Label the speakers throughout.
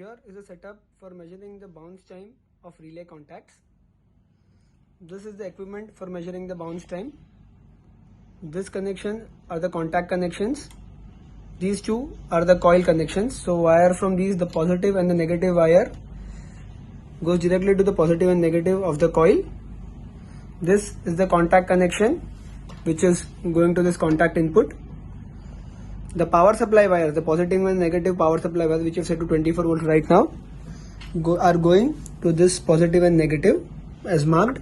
Speaker 1: Here is a setup for measuring the bounce time of relay contacts. This is the equipment for measuring the bounce time. This connection are the contact connections. These two are the coil connections. So wire from these, the positive and the negative wire goes directly to the positive and negative of the coil. This is the contact connection which is going to this contact input. The power supply wires, the positive and negative power supply wires, which are set to 24 volts right now, are going to this positive and negative as marked.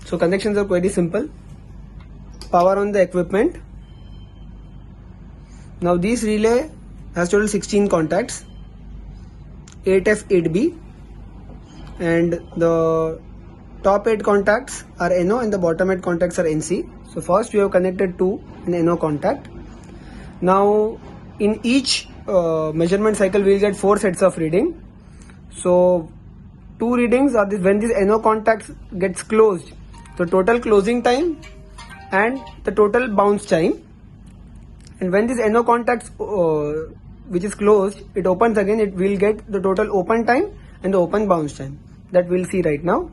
Speaker 1: So connections are very simple. Power on the equipment. Now this relay has total 16 contacts, 8F, 8B, and the top 8 contacts are NO and the bottom 8 contacts are NC. So first we have connected to an NO contact. Now in each measurement cycle we will get 4 sets of reading. So 2 readings are this when this NO contact gets closed, the total closing time and the total bounce time. And when this NO contact which is closed, it opens again, it will get the total open time and the open bounce time. That we'll see right now.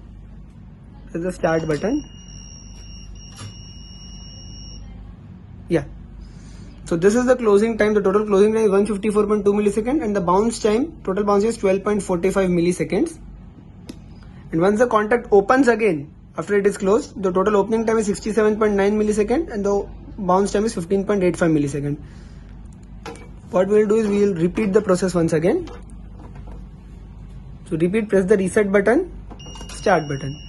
Speaker 1: There's the start button. Yeah. So this is the closing time. The total closing time is 154.2 milliseconds and the bounce time, total bounce is 12.45 milliseconds. And once the contact opens again, after it is closed, the total opening time is 67.9 milliseconds and the bounce time is 15.85 milliseconds. What we will do is we will repeat the process once again. So repeat, press the reset button, start button.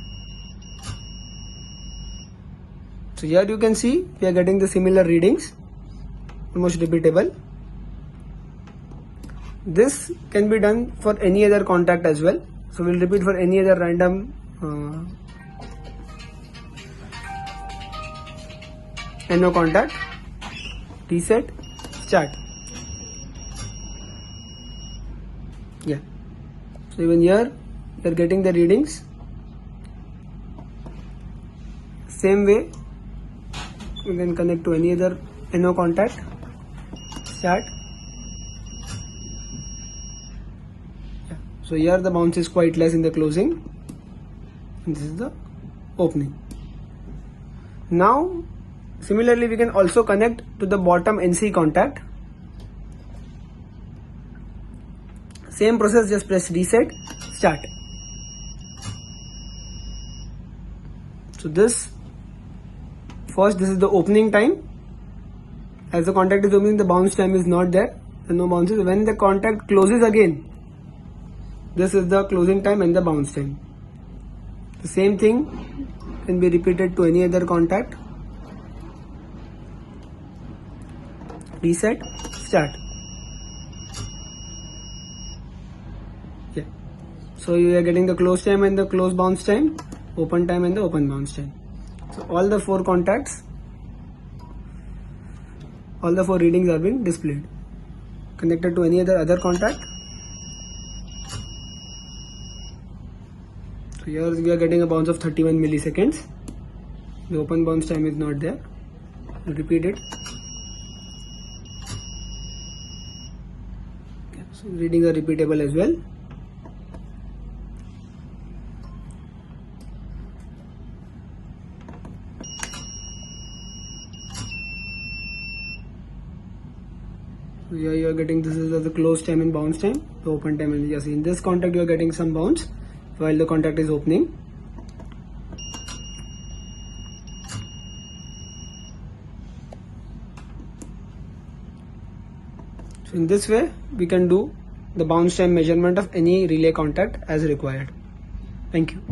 Speaker 1: So here you can see we are getting the similar readings, almost repeatable. This can be done for any other contact as well. So we will repeat for any other random NO contact, reset, start. Yeah. So even here you are getting the readings. Same way we can connect to any other NO contact, start. Yeah. So here the bounce is quite less in the closing and this is the opening. Now similarly we can also connect to the bottom NC contact. Same process, just press reset, start. So this is the opening time. As the contact is opening, the bounce time is not there, no bounces. When the contact closes again, this is the closing time and the bounce time. The same thing can be repeated to any other contact. Reset, start. Yeah. So you are getting the close time and the close bounce time, open time and the open bounce time. So all the 4 contacts, all the 4 readings are being displayed. Connected to any other contact. So here we are getting a bounce of 31 milliseconds. The open bounce time is not there. I'll repeat it. So readings are repeatable as well. So here you are getting, this is the close time and bounce time, the open time, and yes, in this contact you are getting some bounce while the contact is opening. So in this way we can do the bounce time measurement of any relay contact as required. Thank you.